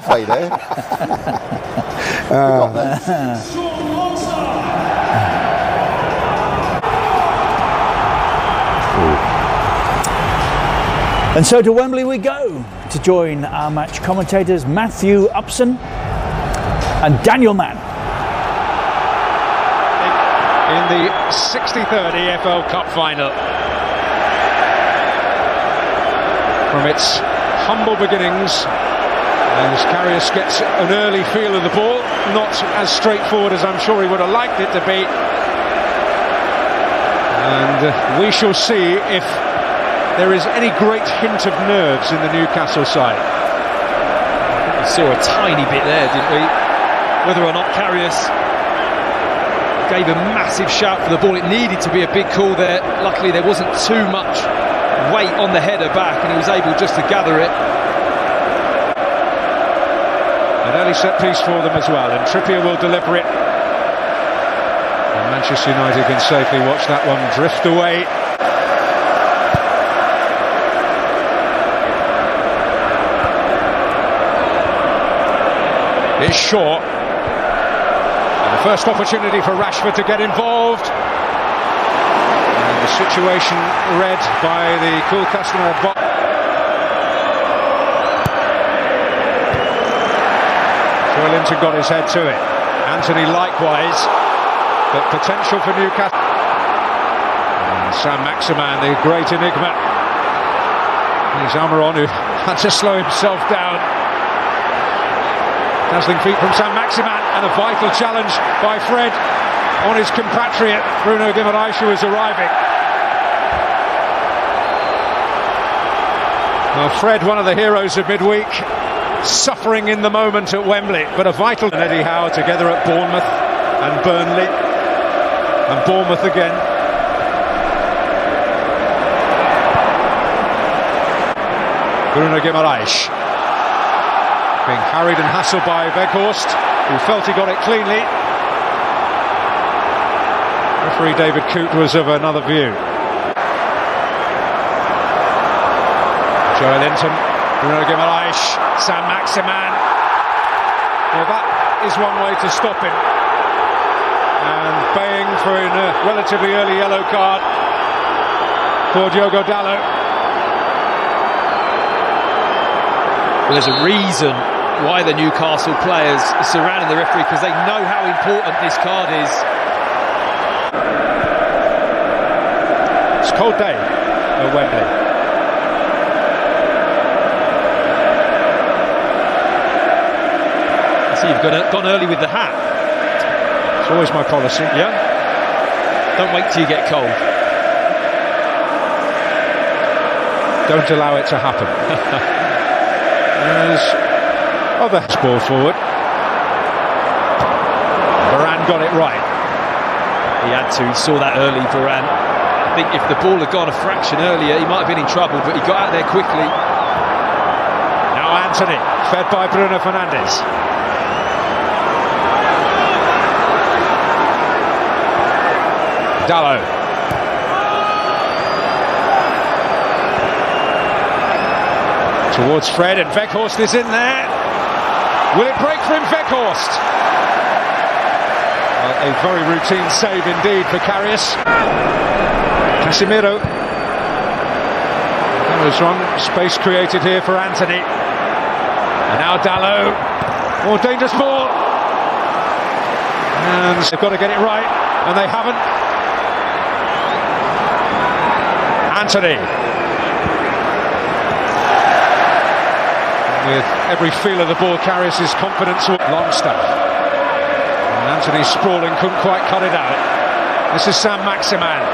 play there. And so to Wembley we go to join our match commentators Matthew Upson and Daniel Mann. In the 63rd EFL Cup final. From its humble beginnings, as Karius gets an early feel of the ball, not as straightforward as I'm sure he would have liked it to be. And we shall see if there is any great hint of nerves in the Newcastle side. We saw a tiny bit there, didn't we? Whether or not Karius gave a massive shout for the ball. It needed to be a big call there. Luckily there wasn't too much weight on the header back and he was able just to gather it. An early set piece for them as well, and Trippier will deliver it. And Manchester United can safely watch that one drift away. It's short. And the first opportunity for Rashford to get involved. And the situation read by the cool customer box. Linton got his head to it. Anthony likewise, but potential for Newcastle. And Saint-Maximin, the great enigma. He's Almiron, who had to slow himself down. Dazzling feet from Saint-Maximin, and a vital challenge by Fred on his compatriot Bruno Guimaraes, who is arriving. Well, Fred, one of the heroes of midweek, suffering in the moment at Wembley, but a vital. And Eddie Howe together at Bournemouth and Burnley and Bournemouth again. Bruno Guimaraes being harried and hassled by Weghorst, who felt he got it cleanly. Referee David Coote was of another view. Joe Linton, Bruno Guimaraes, Saint-Maximin. Well, that is one way to stop him. And baying for a relatively early yellow card for Diogo Dalot. Well, there's a reason why the Newcastle players are surrounding the referee, because they know how important this card is. It's a cold day at Wembley. So you've gone early with the hat. It's always my policy. Yeah. Don't wait till you get cold. Don't allow it to happen. There's other ball forward. Varane got it right. He had to. He saw that early, Varane. I think if the ball had gone a fraction earlier, he might have been in trouble, but he got out there quickly. Now Anthony, fed by Bruno Fernandes. Dalot. Towards Fred, and Weghorst is in there. Will it break for him, Weghorst? A very routine save indeed for Karius. Casemiro. That was wrong. Space created here for Anthony. And now Dalot. More dangerous ball. And they've got to get it right, and they haven't. Anthony. With every feel of the ball, Karius' confidence. Longstaff. And Anthony sprawling, couldn't quite cut it out. This is Saint-Maximin.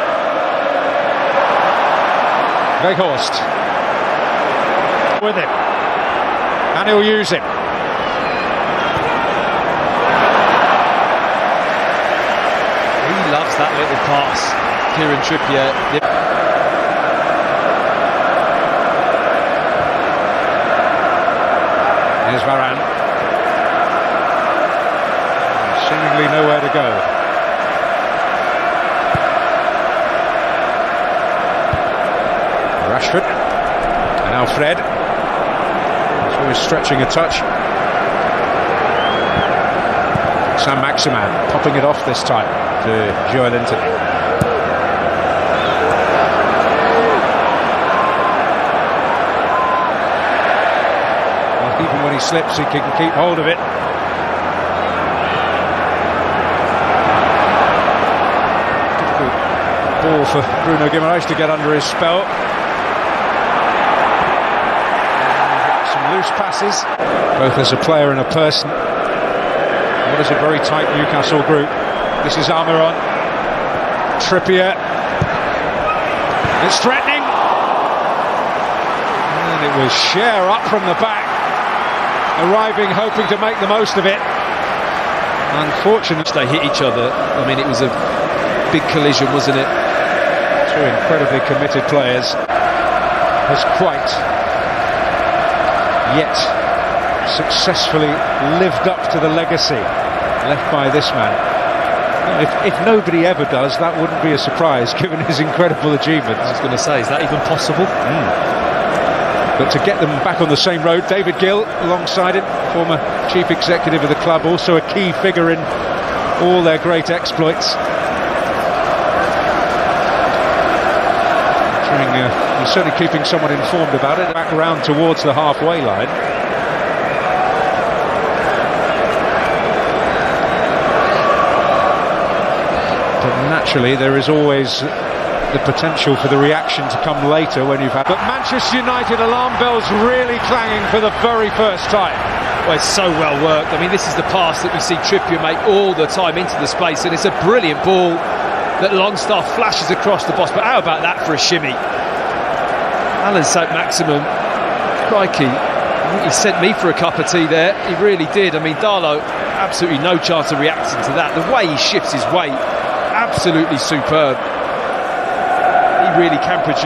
Weghorst. With him. And he'll use him. He loves that little pass. Kieran Trippier. Here's Varane. Seemingly nowhere to go. Rashford. And now Fred. He's always stretching a touch. Saint-Maximin popping it off this time to Joel Anthony. Well, even when he slips, he can keep hold of it. Difficult ball for Bruno Guimaraes to get under his spell. Loose passes, both as a player and a person. What is a very tight Newcastle group. This is Almiron. Trippier. It's threatening. And it was Cher up from the back, arriving, hoping to make the most of it. Unfortunately, they hit each other. I mean, it was a big collision, wasn't it? Two incredibly committed players. Has quite yet successfully lived up to the legacy left by this man. If nobody ever does, that wouldn't be a surprise given his incredible achievements. I was going to say, is that even possible? But to get them back on the same road, David Gill alongside him, former chief executive of the club, also a key figure in all their great exploits. He's certainly keeping someone informed about it. Back round towards the halfway line. But naturally there is always the potential for the reaction to come later when you've had... But Manchester United alarm bells really clanging for the very first time. Well, it's so well worked. I mean, this is the pass that we see Trippier make all the time into the space, and it's a brilliant ball that Longstaff flashes across the box. But how about that for a shimmy? Alan Saint-Maximin, crikey, I think he sent me for a cup of tea there. He really did. I mean, Darlow, absolutely no chance of reacting to that. The way he shifts his weight, absolutely superb. He really can produce.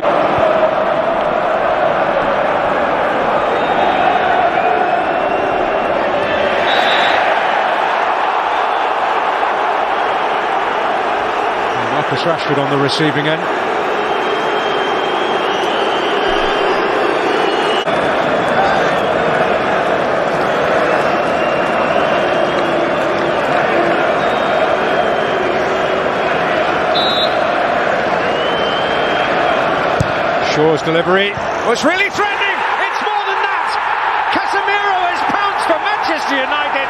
Marcus Rashford on the receiving end. Shaw's delivery was really threatening. It's more than that. Casemiro has pounced for Manchester United.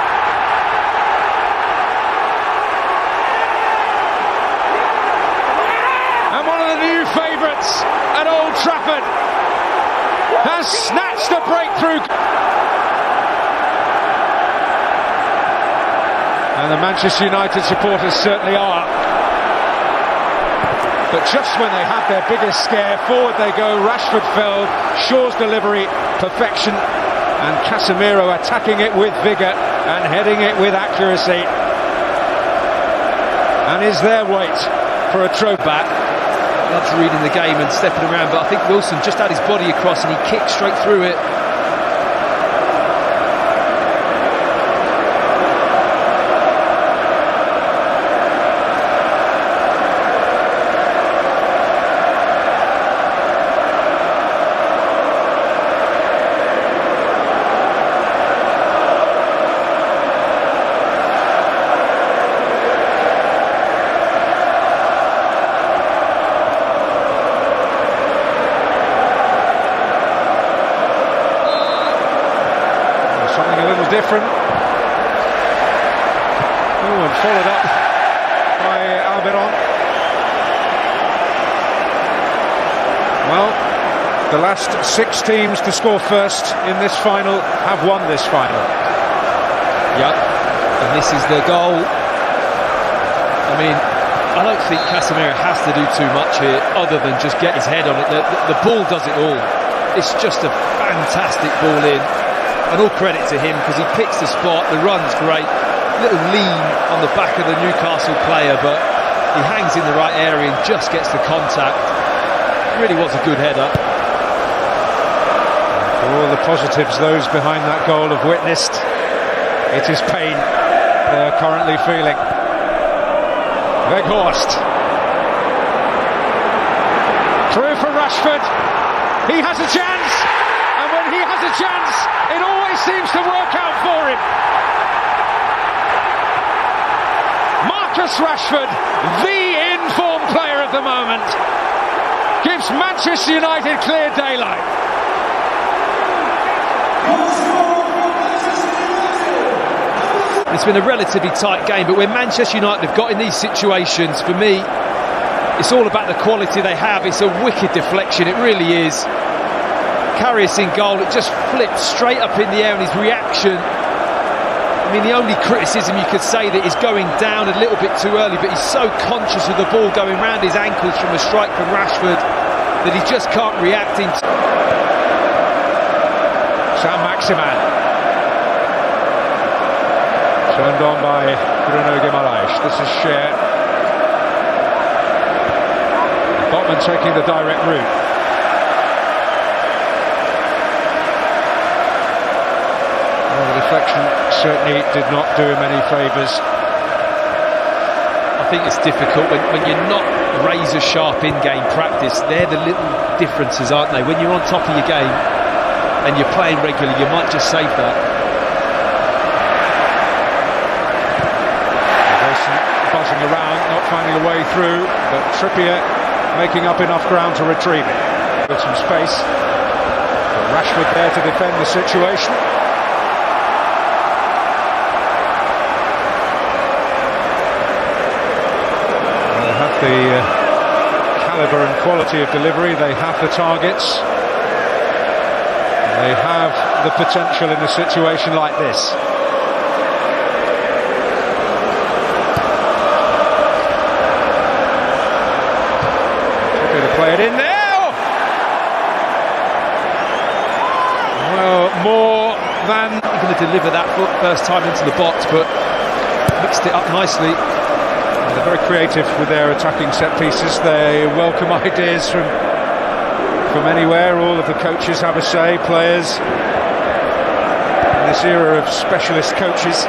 And one of the new favourites at Old Trafford has snatched a breakthrough. And the Manchester United supporters certainly are. But just when they had their biggest scare, forward they go. Rashford felled, Shaw's delivery, perfection, and Casemiro attacking it with vigour and heading it with accuracy. And is their weight for a throwback. Loves reading the game and stepping around, but I think Wilson just had his body across and he kicked straight through it. Different. And followed up by Almiron. Well, the last 6 teams to score first in this final have won this final. Yep, and this is the goal. I mean, I don't think Casemiro has to do too much here other than just get his head on it. The ball does it all. It's just a fantastic ball in. And all credit to him because he picks the spot, the run's great, little lean on the back of the Newcastle player, but he hangs in the right area and just gets the contact. Really was a good header. For all the positives those behind that goal have witnessed, it is pain they are currently feeling. Weghorst. Through for Rashford. He has a chance. And when he has a chance, it always seems to work out for him. Marcus Rashford, the in-form player of the moment, gives Manchester United clear daylight. It's been a relatively tight game, but when Manchester United have got in these situations, for me, it's all about the quality they have. It's a wicked deflection, it really is. Karius in goal, it just flipped straight up in the air, and his reaction, I mean, the only criticism you could say that he's going down a little bit too early, but he's so conscious of the ball going round his ankles from a strike from Rashford that he just can't react in. Saint-Maximin, turned on by Bruno Guimaraes. This is Cher. Botman taking the direct route. Well, the deflection certainly did not do him any favours. I think it's difficult when you're not razor sharp in game practice. They're the little differences, aren't they? When you're on top of your game and you're playing regularly, you might just save that. Buzzing around, not finding a way through, but Trippier making up enough ground to retrieve it. With some space, but Rashford there to defend the situation. They have the calibre and quality of delivery, they have the targets, they have the potential in a situation like this. Play it in there. Well, more than going to deliver that first time into the box, but mixed it up nicely. They're very creative with their attacking set pieces. They welcome ideas from anywhere. All of the coaches have a say, players. In this era of specialist coaches.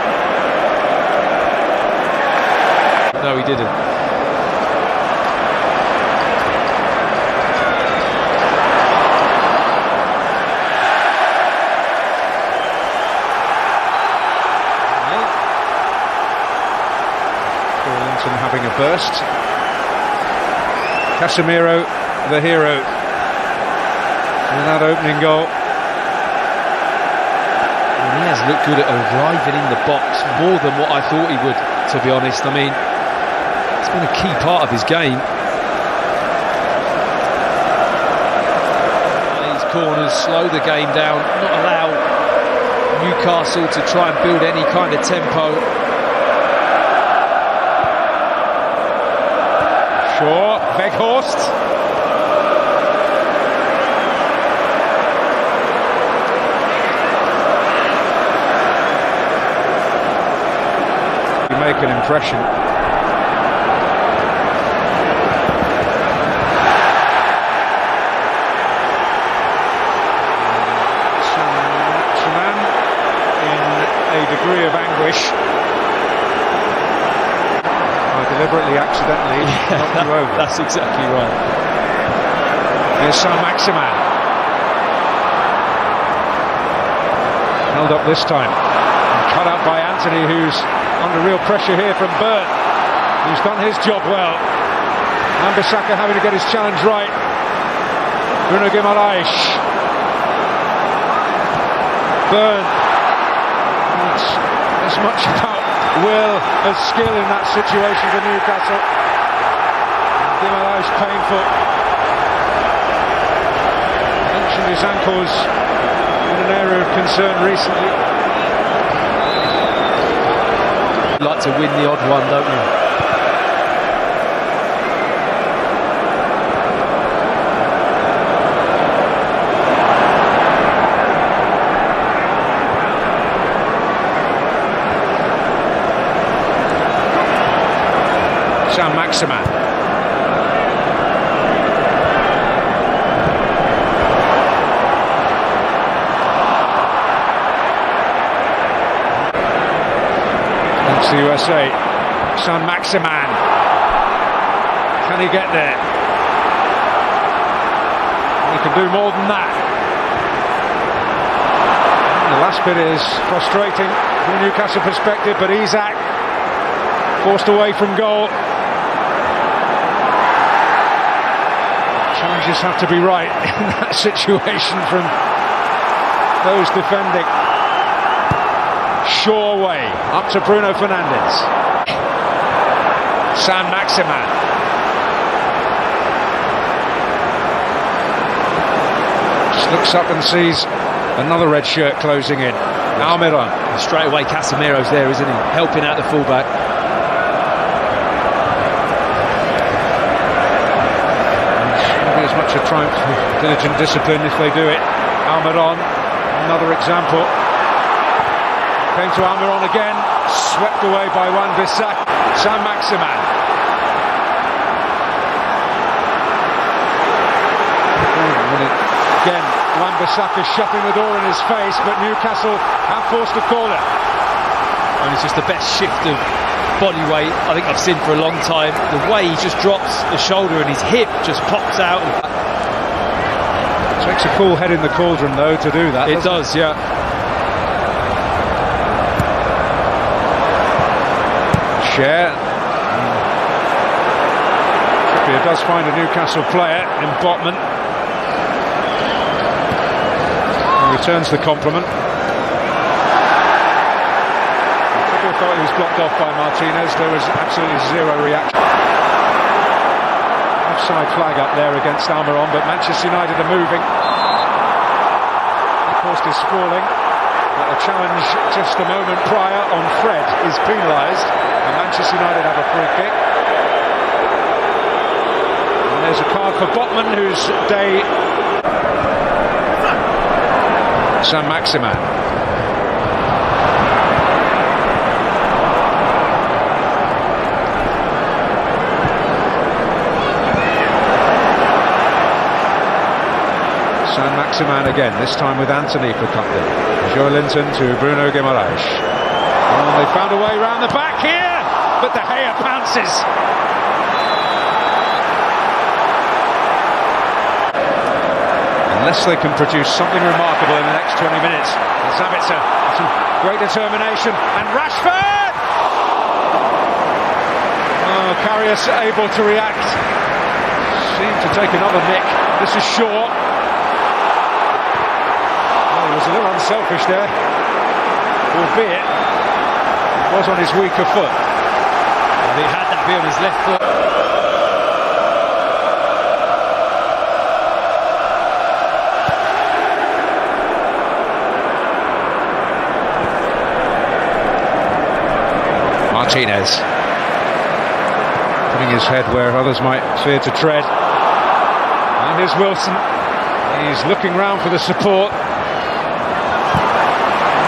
No, he didn't. Having a burst. Casemiro, the hero, in that opening goal. And he has looked good at arriving in the box, more than what I thought he would, to be honest. I mean, it's been a key part of his game. These corners slow the game down, not allow Newcastle to try and build any kind of tempo. Shaw, Weghorst. You make an impression. Shaman in a degree of anguish. Deliberately, accidentally knocked you over. That's exactly right. Here's Saint-Maximin. Held up this time. And cut out by Anthony, who's under real pressure here from Burn. He's done his job well. Wan-Bissaka having to get his challenge right. Bruno Guimaraes. Burn. It's as much about will as skill in that situation for Newcastle. Guimaraes painful. Mentioned his ankles in an area of concern recently. You like to win the odd one, don't you? Saint-Maximin. That's the USA. Saint-Maximin. Can he get there? He can do more than that. The last bit is frustrating from a Newcastle perspective, but Isak Forced away from goal. Challenges have to be right in that situation from those defending. Sure way up to Bruno Fernandes. Sam Maximan. Just looks up and sees another red shirt closing in. Almiron. Straight away Casemiro's there, isn't he? Helping out the fullback. Maybe as much a triumph of diligent discipline if they do it. Almiron, another example. Came to Almiron again, swept away by Wan-Bissaka. Sam Maximan. Again, Wan-Bissaka shutting the door in his face, but Newcastle have forced a corner. And it's just the best shift of body weight I think I've seen for a long time. The way he just drops the shoulder and his hip just pops out. It takes a cool head in the cauldron though to do that. It does, yeah. Share. Trippier does find a Newcastle player in Botman. He returns the compliment. Trippier thought he was blocked off by Martinez. There was absolutely zero reaction. Offside flag up there against Almiron, but Manchester United are moving. Of course, is sprawling. But a challenge just a moment prior on Fred is penalised. And Manchester United have a free kick. And there's a card for Botman, whose day... Sam Maximan. Sam Maximan again, this time with Anthony for company. Joelinton to Bruno Guimaraes. Oh, they found a way round the back here, but De Gea pounces. Unless they can produce something remarkable in the next 20 minutes. And Sabitzer, some great determination, and Rashford! Oh, Karius able to react. Seemed to take another nick. This is Shaw. Oh, he was a little unselfish there, albeit it was on his weaker foot. And he had that be on his left foot. Martinez putting his head where others might fear to tread. And here's Wilson. He's looking round for the support.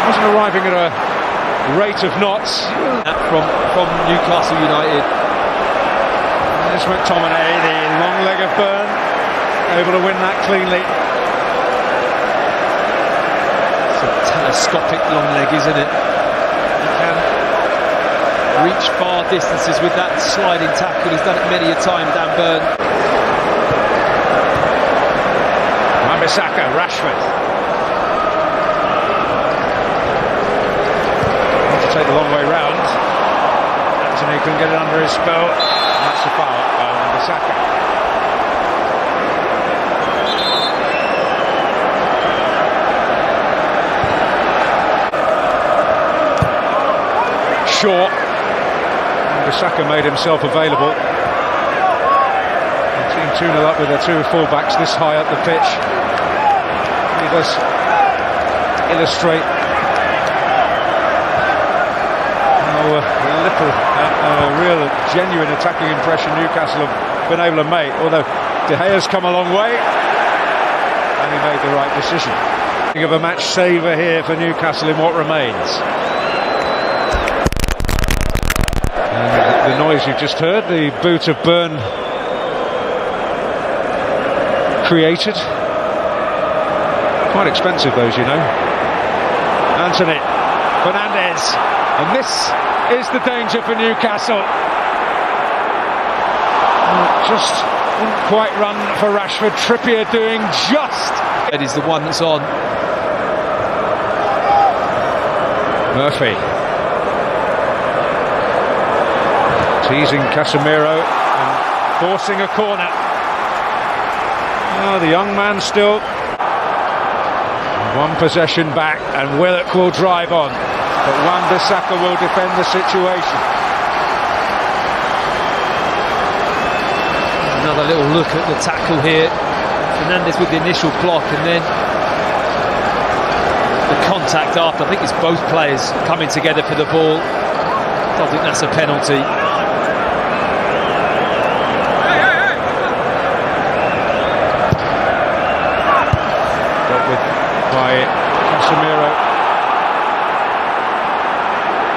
Wasn't arriving at a rate of knots. From Newcastle United. There's McTominay, the long leg of Byrne, able to win that cleanly. It's a telescopic long leg, isn't it? He can reach far distances with that sliding tackle. He's done it many a time, Dan Byrne. Wan-Bissaka, Rashford. Want to take the long way round. Anthony couldn't get it under his spell. And that's a foul by Wan-Bissaka. Shaw. Wan-Bissaka made himself available. The team 2-0 up with their two fullbacks this high up the pitch. He does illustrate how a real genuine attacking impression Newcastle have been able to make, although De Gea's come a long way and he made the right decision. Think of a match saver here for Newcastle in what remains. The noise you've just heard, the boot of Byrne created. Quite expensive those, you know. Anthony, Fernandes, and this is the danger for Newcastle. Just didn't quite run for Rashford. Trippier doing just. It is the one that's on. Murphy. Teasing Casemiro and forcing a corner. Oh, the young man still. One possession back, and Willock will drive on, but Wan-Bissaka will defend the situation. Another little look at the tackle here. Fernandes with the initial block, and then the contact after. I think it's both players coming together for the ball. I don't think that's a penalty. Dealt with by Casemiro.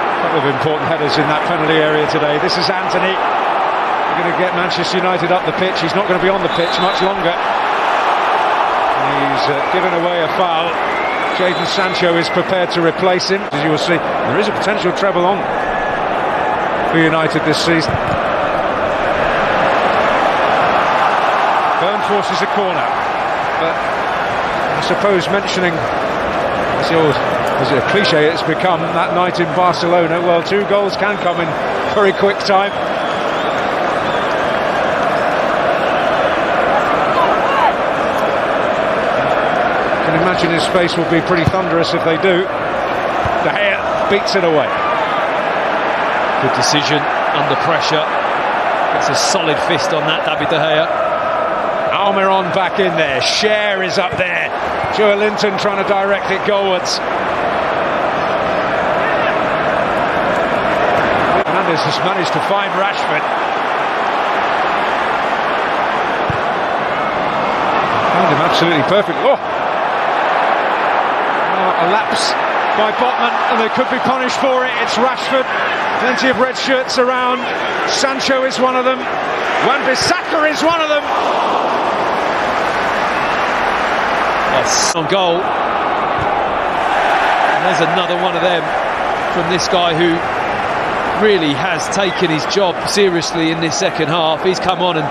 A couple of important headers in that penalty area today. This is Anthony. They're going to get Manchester United up the pitch. He's not going to be on the pitch much longer. He's given away a foul. Jadon Sancho is prepared to replace him. As you will see, there is a potential treble on for United this season. Byrne forces a corner, but I suppose mentioning, as a cliche it's become, that night in Barcelona, well, 2 goals can come in very quick time. Imagine his face will be pretty thunderous if they do. De Gea beats it away. Good decision under pressure. Gets a solid fist on that, David De Gea. Almiron back in there. Cher is up there. Joe Linton trying to direct it goalwards. Fernandes has managed to find Rashford. Found him absolutely perfect. Oh! A lapse by Botman, and they could be punished for it. It's Rashford. Plenty of red shirts around. Sancho is one of them. Wan-Bissaka is one of them. Yes, on goal. And there's another one of them from this guy who really has taken his job seriously in this second half. He's come on and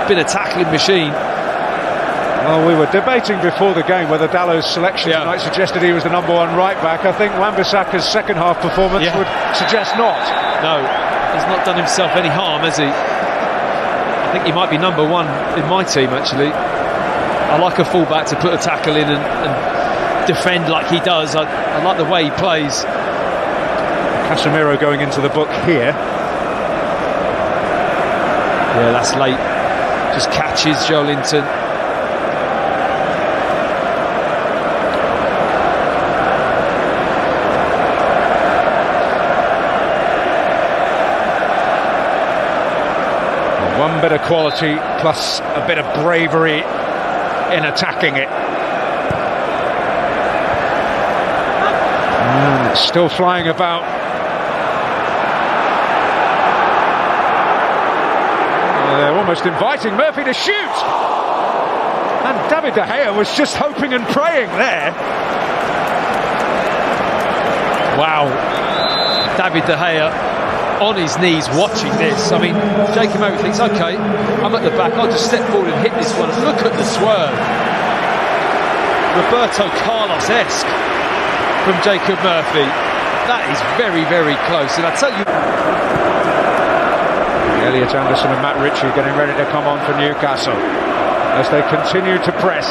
been a tackling machine. Well, we were debating before the game whether Dallow's selection tonight suggested he was the number 1 right back. I think Wan-Bissaka's second half performance would suggest not. No, he's not done himself any harm, has he? I think he might be number 1 in my team, actually. I like a fullback to put a tackle in and defend like he does. I like the way he plays. Casemiro going into the book here. Yeah, that's late. Just catches Joe Linton. One bit of quality plus a bit of bravery in attacking it. And it's still flying about. They're almost inviting Murphy to shoot. And David De Gea was just hoping and praying there. Wow. David De Gea on his knees watching this. I mean, Jacob Murphy thinks, okay, I'm at the back, I'll just step forward and hit this one. Look at the swerve. Roberto Carlos-esque from Jacob Murphy. That is very, very close. And I tell you, Elliot Anderson and Matt Ritchie getting ready to come on for Newcastle as they continue to press.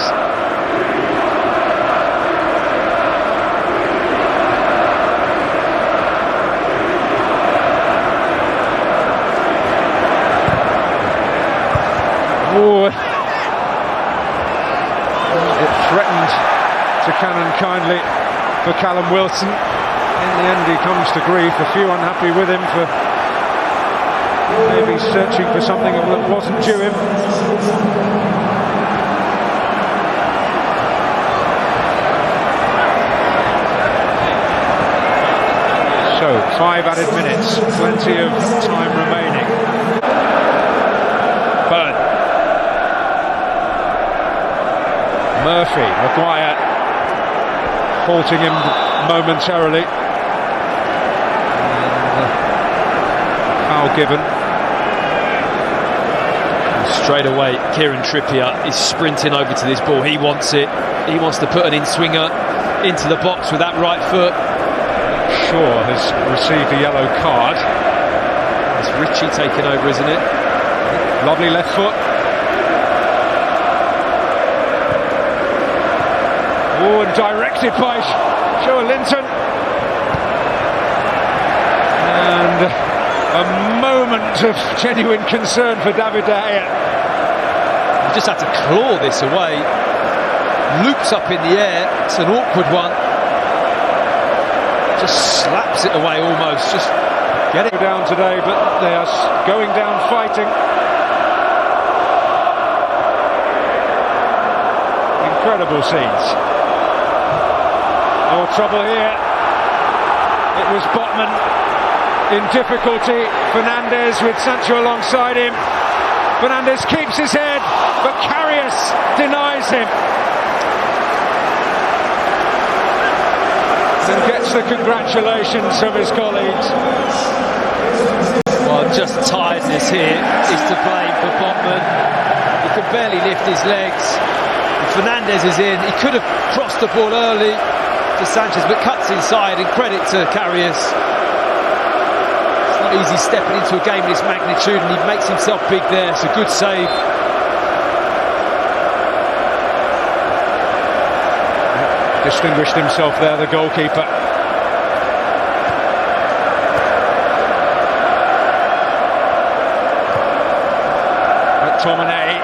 Oh, it threatened to Cannon kindly for Callum Wilson. In the end he comes to grief. A few unhappy with him for maybe searching for something that wasn't due him. So 5 added minutes, plenty of time remaining. Byrne, Murphy, Maguire halting him momentarily. Foul given. straight away, Kieran Trippier is sprinting over to this ball. He wants it. He wants to put an in-swinger into the box with that right foot. Shaw has received a yellow card. It's Ritchie taking over, isn't it? Lovely left foot. Oh, and directed by Linton. And a moment of genuine concern for David De Gea. He just had to claw this away. Loops up in the air. It's an awkward one. Just slaps it away almost. Just get it down today, but they are going down fighting. Incredible scenes. No trouble here. It was Botman in difficulty. Fernandes with Sancho alongside him. Fernandes keeps his head, but Karius denies him. And gets the congratulations from his colleagues. Well, just tiredness here is to blame for Botman. He can barely lift his legs. Fernandes is in. He could have crossed the ball early to Sanchez, but cuts inside, and credit to Karius. It's not easy stepping into a game of this magnitude, and he makes himself big there. It's a good save. Distinguished himself there, the goalkeeper. McTominay.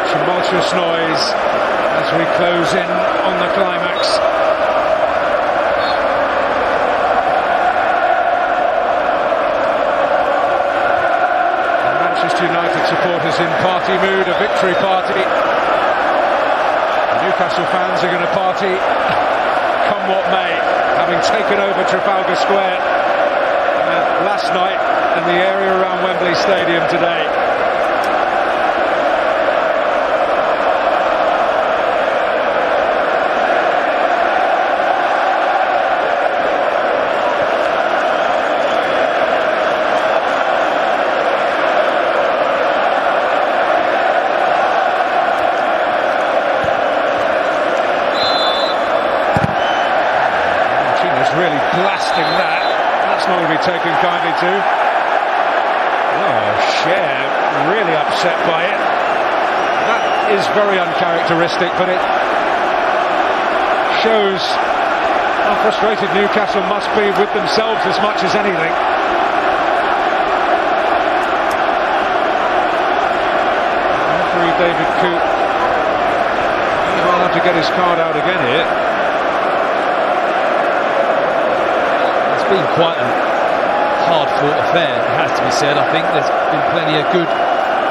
Tumultuous noise as we close in on the climax. United supporters in party mood, a victory party. The Newcastle fans are going to party come what may, having taken over Trafalgar Square last night and the area around Wembley Stadium today. Really blasting that. That's not going to be taken kindly to. Oh, Cher really upset by it. That is very uncharacteristic, but it shows how frustrated Newcastle must be with themselves as much as anything. Referee David Coote will have to get his card out again here. Been quite a hard-fought affair, it has to be said. I think there's been plenty of good,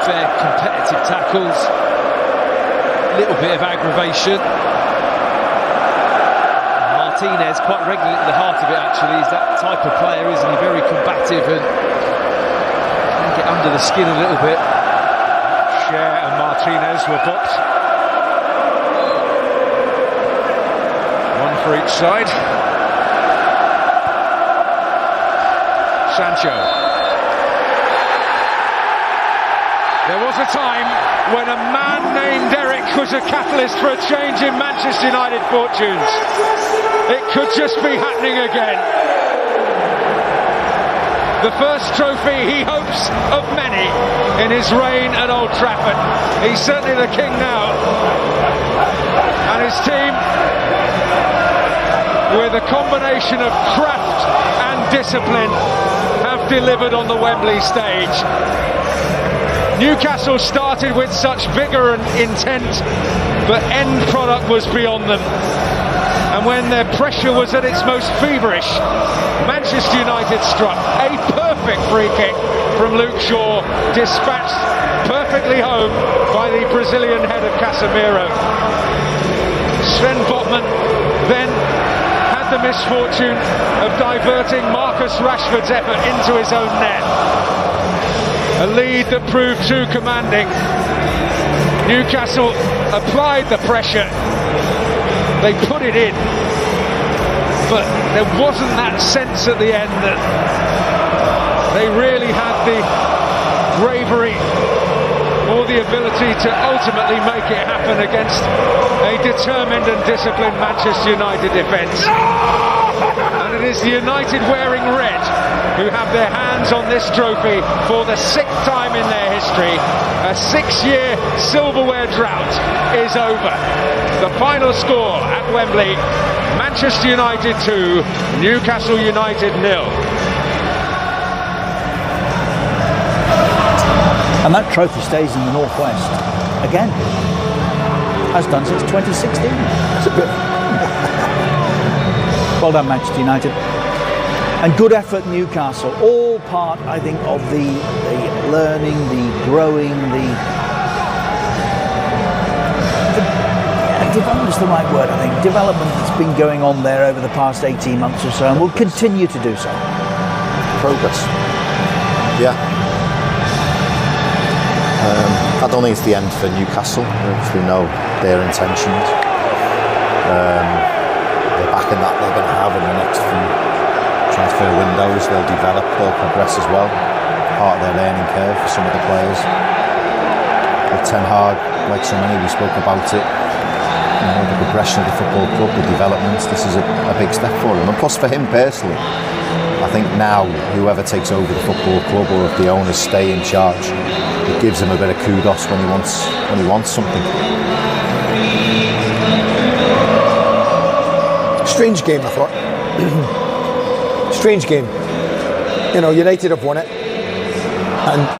fair, competitive tackles. A little bit of aggravation. Martinez, quite regularly at the heart of it, actually, is that type of player, isn't he? Very combative and can get under the skin a little bit. Cher and Martinez were booked. One for each side. Sancho. There was a time when a man named Eric was a catalyst for a change in Manchester United fortunes. It could just be happening again. The first trophy he hopes of many in his reign at Old Trafford. He's certainly the king now. And his team, with a combination of craft and discipline, have delivered on the Wembley stage. Newcastle started with such vigour and intent, but end product was beyond them. And when their pressure was at its most feverish, Manchester United struck a perfect free kick from Luke Shaw, dispatched perfectly home by the Brazilian head of Casemiro. Sven Botman then had the misfortune of diverting Marcus Rashford's effort into his own net. A lead that proved too commanding. Newcastle applied the pressure. They put it in. But there wasn't that sense at the end that they really had the bravery ability to ultimately make it happen against a determined and disciplined Manchester United defence. And it is the United wearing red who have their hands on this trophy for the 6th time in their history. A 6-year silverware drought is over. The final score at Wembley, Manchester United 2, Newcastle United 0. And that trophy stays in the Northwest again, has done since 2016. It's a bit. Well done, Manchester United. And good effort, Newcastle. All part, I think, of the learning, the growing, development is the right word, I think. Development that's been going on there over the past 18 months or so, and will continue to do so. Progress. Yeah. I don't think it's the end for Newcastle, because we know their intentions. The backing that they're going to have in the next few transfer windows, they'll develop, they'll progress as well. Part of their learning curve for some of the players. With Ten Hag, like so many, we spoke about it. You know, the progression of the football club, the developments, this is a big step for him. And plus for him personally, I think now whoever takes over the football club, or if the owners stay in charge, it gives him a bit of kudos when he wants something. Strange game, I thought. Strange game. You know, United have won it, and